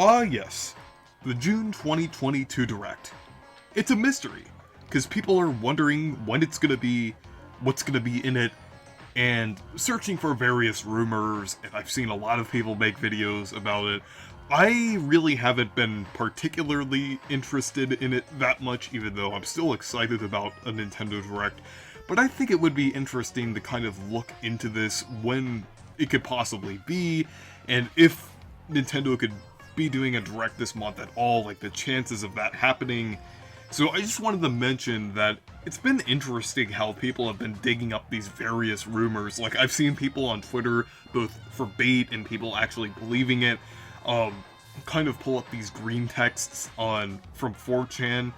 Yes, the June 2022 Direct. It's a mystery, because people are wondering when it's gonna be, what's gonna be in it, and searching for various rumors, and I've seen a lot of people make videos about it. I really haven't been particularly interested in it that much, even though I'm still excited about a Nintendo Direct, but I think it would be interesting to kind of look into this when it could possibly be, and if Nintendo could be doing a Direct this month at all, like the chances of that happening. So I just wanted to mention that it's been interesting how people have been digging up these various rumors. Like, I've seen people on Twitter, both for bait and people actually believing it, kind of pull up these green texts from 4chan.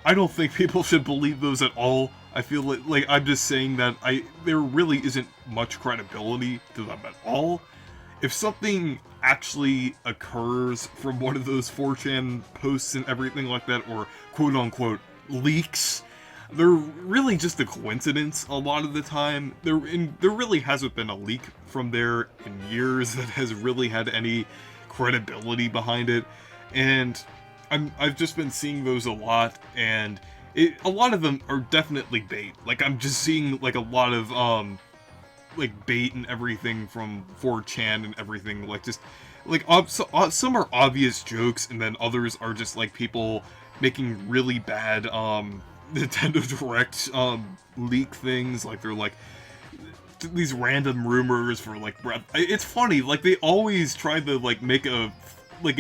I don't think people should believe those at all. I feel like I'm just saying that there really isn't much credibility to them at all. If something actually occurs from one of those 4chan posts and everything like that, or quote-unquote leaks, they're really just a coincidence a lot of the time. There really hasn't been a leak from there in years that has really had any credibility behind it, and I've just been seeing those a lot, and a lot of them are definitely bait. Like, I'm just seeing like a lot of like bait and everything from 4chan and everything, like just like some are obvious jokes, and then others are just like people making really bad Nintendo Direct leak things. Like, they're like these random rumors for like Breath. It's funny, like they always try to like make a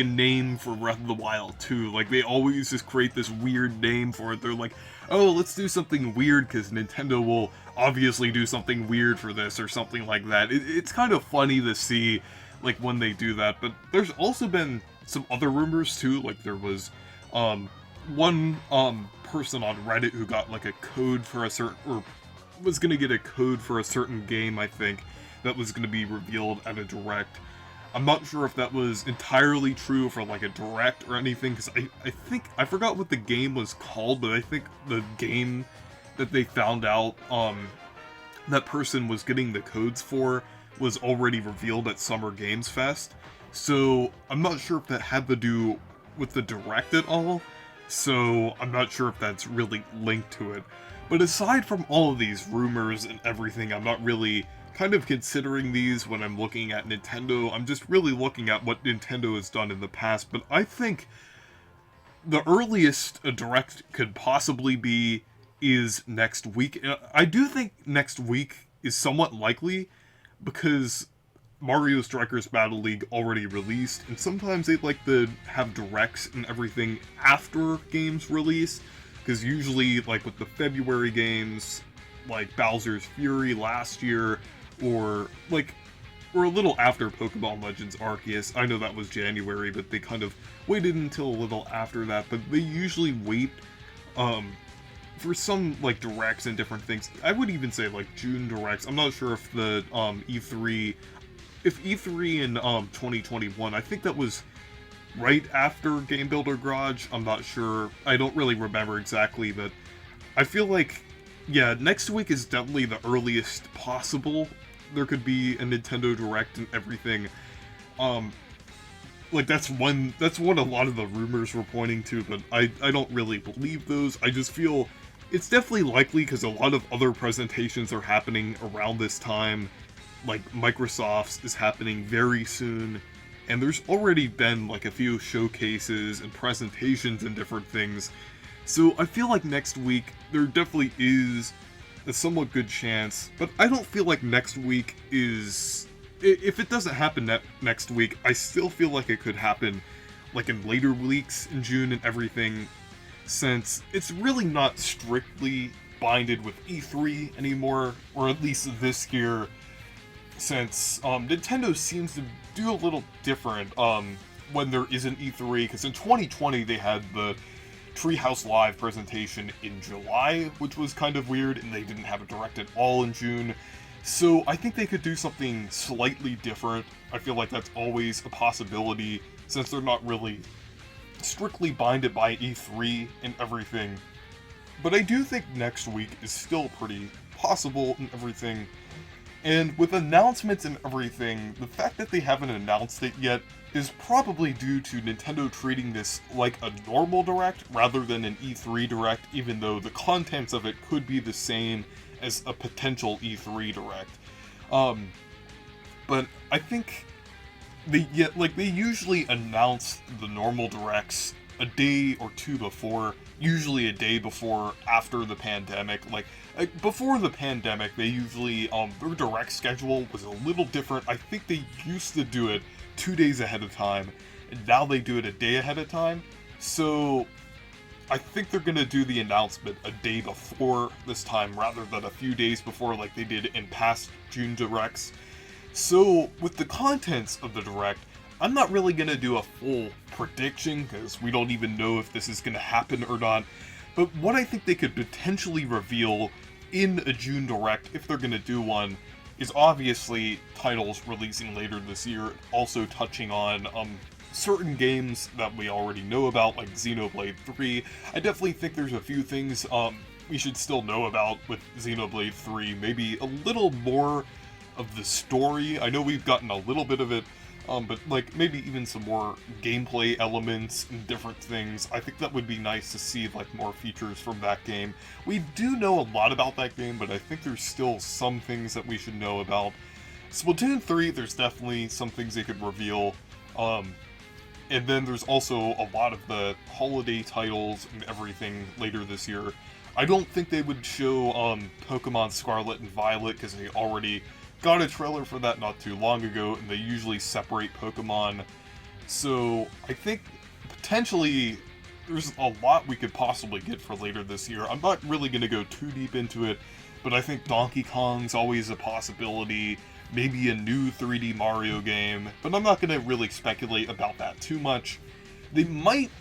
name for Breath of the Wild too. Like, they always just create this weird name for it. They're like, oh, let's do something weird because Nintendo will obviously do something weird for this or something like that. It's kind of funny to see like when they do that. But there's also been some other rumors too. Like, there was one person on Reddit who got like a code for a certain, or was gonna get a code for a certain game, I think, that was gonna be revealed at a Direct. I'm not sure if that was entirely true for like a Direct or anything, because I think, I forgot what the game was called, but I think the game that they found out that person was getting the codes for was already revealed at Summer Games Fest. So I'm not sure if that had to do with the Direct at all, so I'm not sure if that's really linked to it. But aside from all of these rumors and everything, I'm not really kind of considering these when I'm looking at Nintendo. I'm just really looking at what Nintendo has done in the past. But I think the earliest a Direct could possibly be is next week. I do think next week is somewhat likely, because Mario Strikers Battle League already released, and sometimes they like to have Directs and everything after games release, because usually, like with the February games, like Bowser's Fury last year, or a little after Pokemon Legends Arceus. I know that was January, but they kind of waited until a little after that, but they usually wait for some like Directs and different things. I would even say like June Directs. I'm not sure if the E3 in 2021, I think that was right after Game Builder Garage. I'm not sure. I don't really remember exactly, but I feel like, yeah, next week is definitely the earliest possible there could be a Nintendo Direct and everything. Like, that's what a lot of the rumors were pointing to, but I don't really believe those. I just feel it's definitely likely because a lot of other presentations are happening around this time. Like, Microsoft's is happening very soon, and there's already been like a few showcases and presentations and different things. So I feel like next week there definitely is a somewhat good chance, but I don't feel like next week is... If it doesn't happen next week, I still feel like it could happen like in later weeks in June and everything, since it's really not strictly binded with E3 anymore, or at least this year, since Nintendo seems to do a little different when there isn't E3, because in 2020 they had the Treehouse Live presentation in July, which was kind of weird, and they didn't have a Direct at all in June. So I think they could do something slightly different. I feel like that's always a possibility, since they're not really strictly binded by E3 and everything. But I do think next week is still pretty possible and everything. And with announcements and everything, the fact that they haven't announced it yet is probably due to Nintendo treating this like a normal Direct rather than an E3 Direct, even though the contents of it could be the same as a potential E3 Direct. But I think they usually announce the normal Directs a day or two before, usually a day before after the pandemic. Before the pandemic, they usually their Direct schedule was a little different. I think they used to do it 2 days ahead of time, and now they do it a day ahead of time. So I think they're gonna do the announcement a day before this time rather than a few days before like they did in past June Directs. So with the contents of the Direct, I'm not really gonna do a full prediction because we don't even know if this is gonna happen or not. But what I think they could potentially reveal in a June Direct, if they're gonna do one, is obviously titles releasing later this year, also touching on certain games that we already know about, like Xenoblade 3. I definitely think there's a few things we should still know about with Xenoblade 3. Maybe a little more of the story. I know we've gotten a little bit of it, but like maybe even some more gameplay elements and different things. I think that would be nice to see like more features from that game. We do know a lot about that game, but I think there's still some things that we should know about. Splatoon 3, there's definitely some things they could reveal. And then there's also a lot of the holiday titles and everything later this year. I don't think they would show Pokemon Scarlet and Violet because they already got a trailer for that not too long ago, and they usually separate Pokemon. So I think potentially there's a lot we could possibly get for later this year. I'm not really going to go too deep into it, but I think Donkey Kong's always a possibility. Maybe a new 3D Mario game, but I'm not going to really speculate about that too much. They might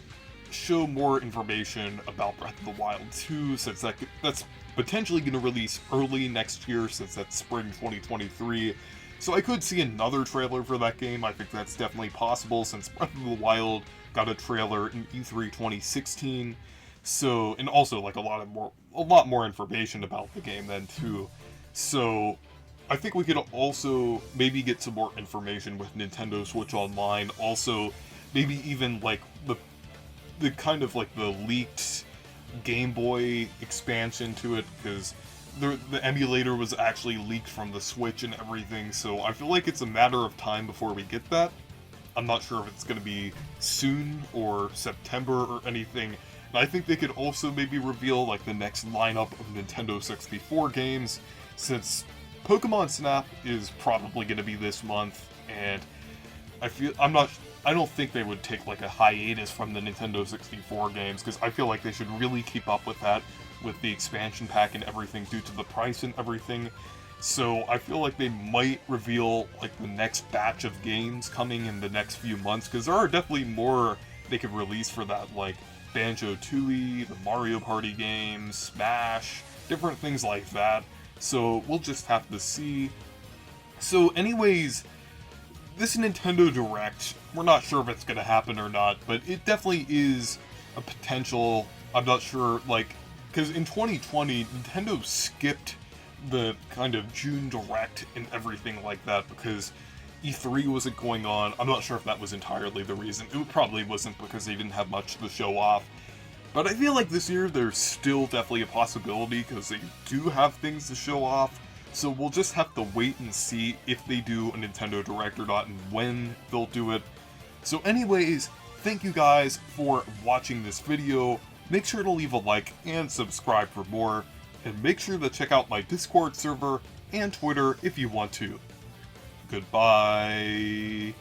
show more information about Breath of the Wild 2, since that's potentially going to release early next year, since that's spring 2023. So I could see another trailer for that game. I think that's definitely possible, since Breath of the Wild got a trailer in E3 2016. So, and also like a lot more information about the game then too. So I think we could also maybe get some more information with Nintendo Switch Online. Also, maybe even like the kind of like the leaked Game Boy expansion to it, because the emulator was actually leaked from the Switch and everything. So I feel like it's a matter of time before we get that. I'm not sure if it's going to be soon or September or anything. And I think they could also maybe reveal like the next lineup of Nintendo 64 games, since Pokemon Snap is probably going to be this month, and I don't think they would take like a hiatus from the Nintendo 64 games, because I feel like they should really keep up with that, with the expansion pack and everything, due to the price and everything. So I feel like they might reveal like the next batch of games coming in the next few months, because there are definitely more they could release for that, like Banjo-Tooie, the Mario Party games, Smash, different things like that. So we'll just have to see. So anyways, this Nintendo Direct, we're not sure if it's going to happen or not, but it definitely is a potential. I'm not sure, like, because in 2020, Nintendo skipped the kind of June Direct and everything like that because E3 wasn't going on. I'm not sure if that was entirely the reason. It probably wasn't, because they didn't have much to show off. But I feel like this year there's still definitely a possibility, because they do have things to show off. So we'll just have to wait and see if they do a Nintendo Direct or not, and when they'll do it. So anyways, thank you guys for watching this video. Make sure to leave a like and subscribe for more. And make sure to check out my Discord server and Twitter if you want to. Goodbye.